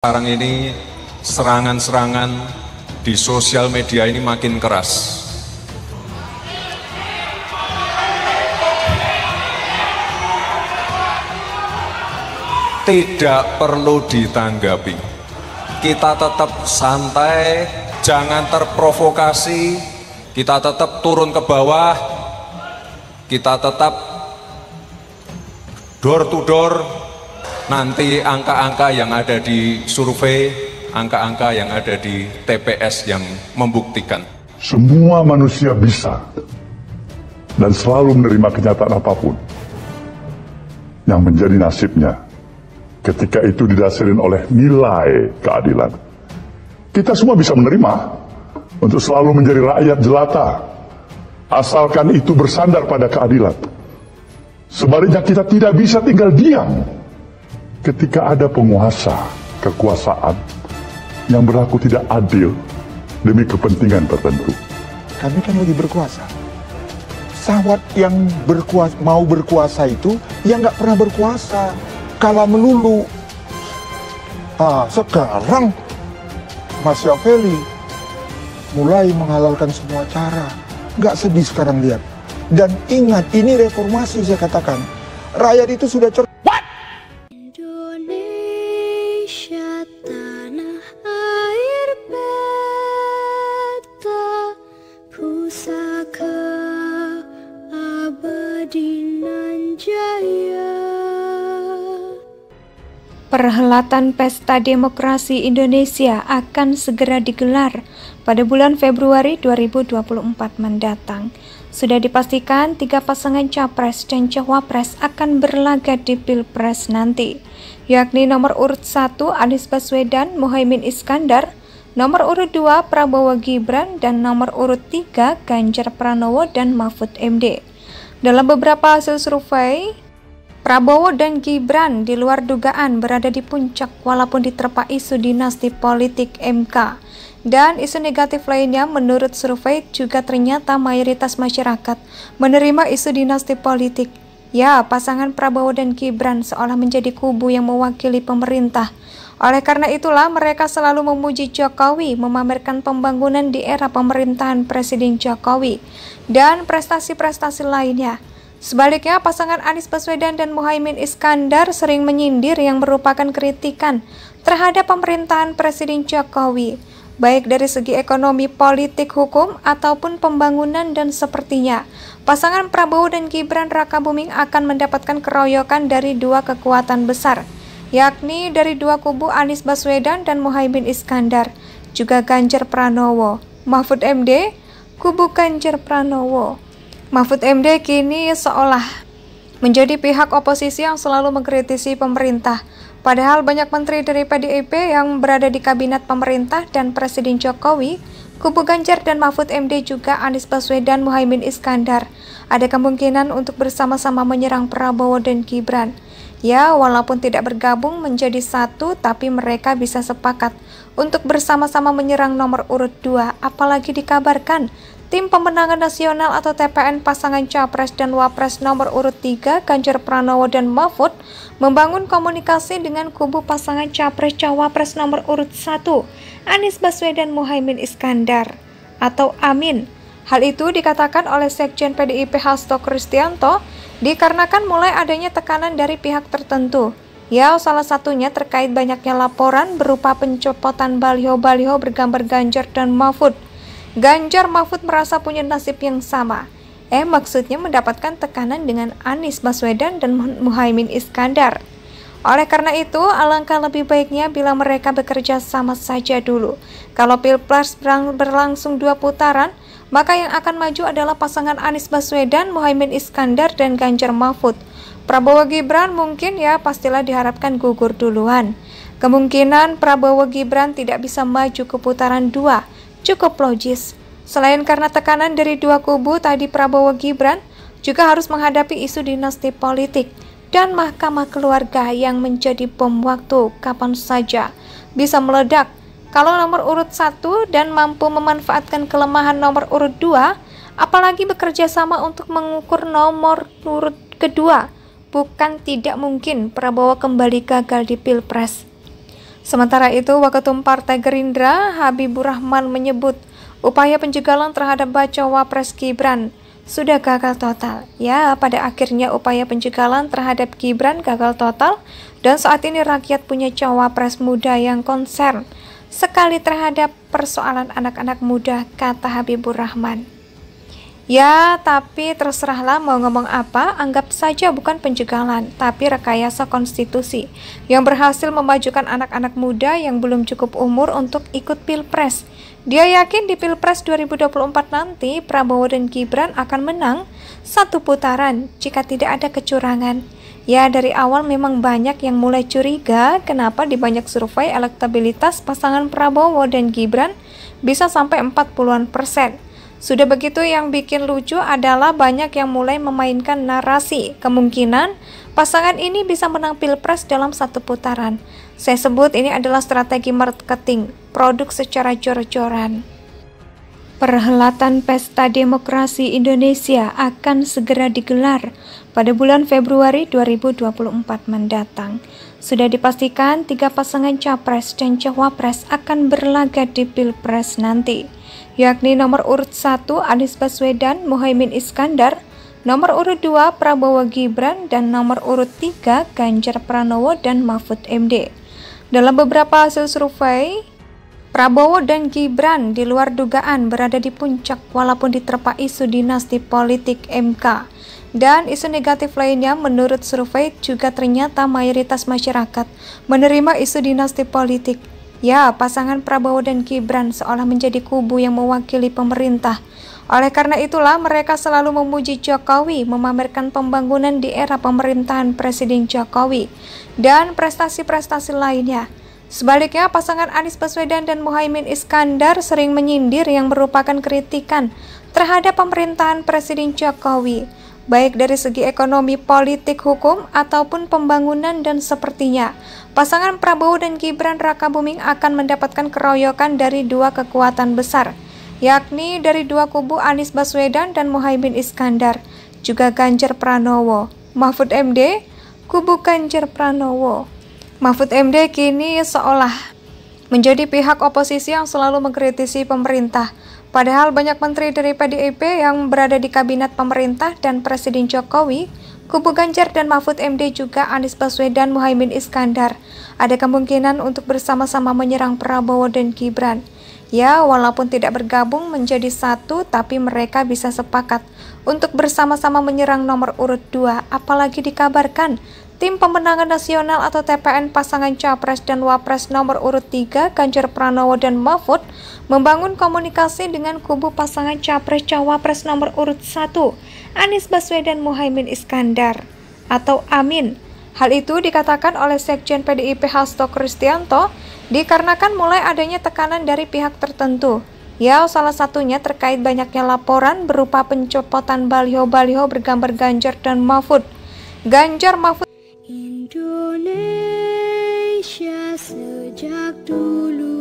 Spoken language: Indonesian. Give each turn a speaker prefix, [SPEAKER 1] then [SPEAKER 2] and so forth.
[SPEAKER 1] Sekarang ini serangan-serangan di sosial media ini makin keras. Tidak perlu ditanggapi. Kita tetap santai, jangan terprovokasi, kita tetap turun ke bawah, kita tetap door to door. Nanti angka-angka yang ada di survei, angka-angka yang ada di TPS yang membuktikan.
[SPEAKER 2] Semua manusia bisa dan selalu menerima kenyataan apapun yang menjadi nasibnya ketika itu didasari oleh nilai keadilan. Kita semua bisa menerima untuk selalu menjadi rakyat jelata, asalkan itu bersandar pada keadilan. Sebaliknya kita tidak bisa tinggal diam ketika ada penguasa kekuasaan yang berlaku tidak adil demi kepentingan tertentu.
[SPEAKER 3] Kami kan lagi berkuasa. Sawat yang mau berkuasa itu yang nggak pernah berkuasa, kalah melulu. Sekarang Machiavelli mulai menghalalkan semua cara. Nggak sedih sekarang lihat. Dan ingat, ini reformasi saya katakan. Rakyat itu sudah
[SPEAKER 4] Perhelatan Pesta Demokrasi Indonesia akan segera digelar pada bulan Februari 2024 mendatang. Sudah dipastikan 3 pasangan capres dan cawapres akan berlaga di Pilpres nanti, yakni nomor urut 1 Anies Baswedan Muhaimin Iskandar, nomor urut 2 Prabowo Gibran, dan nomor urut 3 Ganjar Pranowo dan Mahfud MD. Dalam beberapa hasil survei, Prabowo dan Gibran di luar dugaan berada di puncak walaupun diterpa isu dinasti politik MK. Dan isu negatif lainnya menurut survei juga ternyata mayoritas masyarakat menerima isu dinasti politik. Ya, pasangan Prabowo dan Gibran seolah menjadi kubu yang mewakili pemerintah. Oleh karena itulah mereka selalu memuji Jokowi, memamerkan pembangunan di era pemerintahan Presiden Jokowi dan prestasi-prestasi lainnya. Sebaliknya, pasangan Anies Baswedan dan Muhaimin Iskandar sering menyindir yang merupakan kritikan terhadap pemerintahan Presiden Jokowi, baik dari segi ekonomi, politik, hukum, ataupun pembangunan. Dan sepertinya pasangan Prabowo dan Gibran Rakabuming akan mendapatkan keroyokan dari 2 kekuatan besar, yakni dari 2 kubu Anies Baswedan dan Muhaimin Iskandar, juga Ganjar Pranowo, Mahfud MD, kubu Ganjar Pranowo. Mahfud MD kini seolah menjadi pihak oposisi yang selalu mengkritisi pemerintah. Padahal banyak menteri dari PDIP yang berada di kabinet pemerintah dan Presiden Jokowi, kubu Ganjar dan Mahfud MD juga Anies Baswedan Muhaimin Iskandar ada kemungkinan untuk bersama-sama menyerang Prabowo dan Gibran. Ya, walaupun tidak bergabung menjadi satu, tapi mereka bisa sepakat untuk bersama-sama menyerang nomor urut 2, apalagi dikabarkan Tim Pemenangan Nasional atau TPN pasangan Capres dan Wapres nomor urut 3 Ganjar Pranowo dan Mahfud membangun komunikasi dengan kubu pasangan Capres Cawapres nomor urut 1 Anies Baswedan Muhaimin Iskandar atau AMIN. Hal itu dikatakan oleh Sekjen PDIP Hasto Kristianto dikarenakan mulai adanya tekanan dari pihak tertentu. Ya, salah satunya terkait banyaknya laporan berupa pencopotan baliho-baliho bergambar Ganjar dan Mahfud. Ganjar Mahfud merasa punya nasib yang sama. Maksudnya mendapatkan tekanan dengan Anies Baswedan dan Muhaimin Iskandar. Oleh karena itu, alangkah lebih baiknya bila mereka bekerja sama saja dulu. Kalau Pilpres berlangsung 2 putaran, maka yang akan maju adalah pasangan Anies Baswedan, Muhaimin Iskandar, dan Ganjar Mahfud. Prabowo Gibran mungkin ya pastilah diharapkan gugur duluan. Kemungkinan Prabowo Gibran tidak bisa maju ke putaran 2 cukup logis. Selain karena tekanan dari 2 kubu tadi Prabowo Gibran juga harus menghadapi isu dinasti politik dan mahkamah keluarga yang menjadi bom waktu kapan saja bisa meledak. Kalau nomor urut 1 dan mampu memanfaatkan kelemahan nomor urut 2, apalagi bekerja sama untuk mengukur nomor urut kedua, bukan tidak mungkin Prabowo kembali gagal di Pilpres. Sementara itu, Waketum Partai Gerindra, Habibur Rahman menyebut upaya penjegalan terhadap bacawa Pres Gibran sudah gagal total. Ya, pada akhirnya upaya penjegalan terhadap Gibran gagal total dan saat ini rakyat punya cawapres muda yang concern sekali terhadap persoalan anak-anak muda, kata Habibur Rahman. Ya, tapi terserahlah mau ngomong apa, anggap saja bukan penjegalan, tapi rekayasa konstitusi yang berhasil memajukan anak-anak muda yang belum cukup umur untuk ikut Pilpres. Dia yakin di Pilpres 2024 nanti Prabowo dan Gibran akan menang satu putaran jika tidak ada kecurangan. Ya, dari awal memang banyak yang mulai curiga kenapa di banyak survei elektabilitas pasangan Prabowo dan Gibran bisa sampai 40-an%. Sudah begitu, yang bikin lucu adalah banyak yang mulai memainkan narasi kemungkinan pasangan ini bisa menang Pilpres dalam satu putaran. Saya sebut ini adalah strategi marketing, produk secara jor-joran. Perhelatan Pesta Demokrasi Indonesia akan segera digelar pada bulan Februari 2024 mendatang. Sudah dipastikan 3 pasangan capres dan cawapres akan berlaga di Pilpres nanti, yakni nomor urut 1 Anies Baswedan Muhaimin Iskandar, nomor urut 2 Prabowo Gibran, dan nomor urut 3 Ganjar Pranowo dan Mahfud MD. Dalam beberapa hasil survei, Prabowo dan Gibran di luar dugaan berada di puncak walaupun diterpa isu dinasti politik MK. Dan isu negatif lainnya menurut survei juga ternyata mayoritas masyarakat menerima isu dinasti politik. Ya, pasangan Prabowo dan Gibran seolah menjadi kubu yang mewakili pemerintah. Oleh karena itulah mereka selalu memuji Jokowi, memamerkan pembangunan di era pemerintahan Presiden Jokowi, dan prestasi-prestasi lainnya. Sebaliknya, pasangan Anies Baswedan dan Muhaimin Iskandar sering menyindir yang merupakan kritikan terhadap pemerintahan Presiden Jokowi, baik dari segi ekonomi, politik, hukum, ataupun pembangunan, dan sepertinya pasangan Prabowo dan Gibran Rakabuming akan mendapatkan keroyokan dari dua kekuatan besar, yakni dari dua kubu Anies Baswedan dan Muhaimin Iskandar, juga Ganjar Pranowo, Mahfud MD, kubu Ganjar Pranowo. Mahfud MD kini seolah menjadi pihak oposisi yang selalu mengkritisi pemerintah. Padahal banyak menteri dari PDIP yang berada di kabinet pemerintah dan Presiden Jokowi, kubu Ganjar dan Mahfud MD juga Anies Baswedan Muhaimin Iskandar ada kemungkinan untuk bersama-sama menyerang Prabowo dan Gibran. Ya, walaupun tidak bergabung menjadi satu, tapi mereka bisa sepakat untuk bersama-sama menyerang nomor urut 2, apalagi dikabarkan Tim Pemenangan Nasional atau TPN pasangan Capres dan Wapres nomor urut 3 Ganjar Pranowo dan Mahfud membangun komunikasi dengan kubu pasangan Capres Cawapres nomor urut 1 Anies Baswedan Muhaimin Iskandar atau AMIN. Hal itu dikatakan oleh Sekjen PDIP Hasto Kristianto dikarenakan mulai adanya tekanan dari pihak tertentu. Ya, salah satunya terkait banyaknya laporan berupa pencopotan baliho-baliho bergambar Ganjar dan Mahfud. Ganjar Mahfud
[SPEAKER 5] Indonesia sejak dulu